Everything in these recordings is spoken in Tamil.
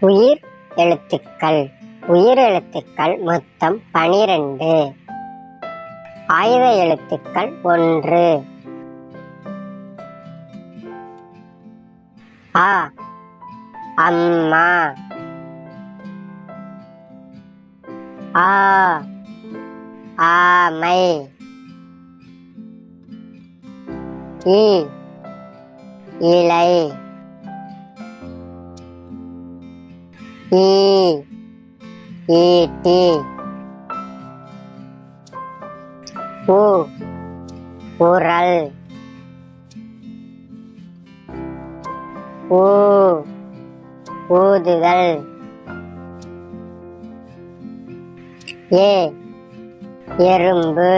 உயிர் எழுத்துக்கள். உயிர் எழுத்துக்கள் மொத்தம் 12. ஆயுத எழுத்துக்கள் 1. அ அம்மா. ஆ ஆமை. இ இலை. ஈ ஈட்டி. உ உரல். ஊ ஊதுதல். ஏ எறும்பு.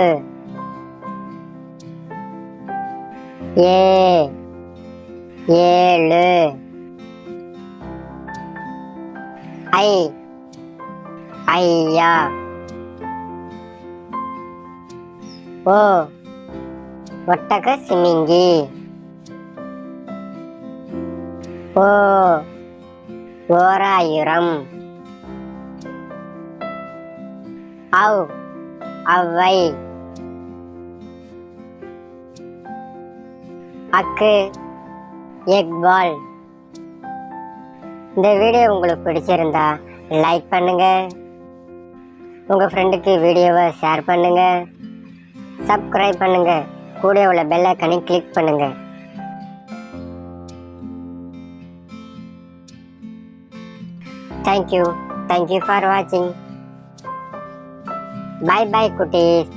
ஏ ஏழு. ஐ ஐயா. ஓ ஒட்டக சிமிங்கி. ஓ ஓராயிரம். ஔ ஔவை. அக்கு எக் பால். இந்த வீடியோ உங்களுக்கு பிடிச்சிருந்தா லைக் பண்ணுங்க, உங்க ஃப்ரெண்டுக்கு வீடியோவை ஷேர் பண்ணுங்க, சப்ஸ்கிரைப் பண்ணுங்க, கூட உள்ள பெல் ஐகானை கிளிக் பண்ணுங்க. Thank you for watching. Bye bye குட்டீஸ்.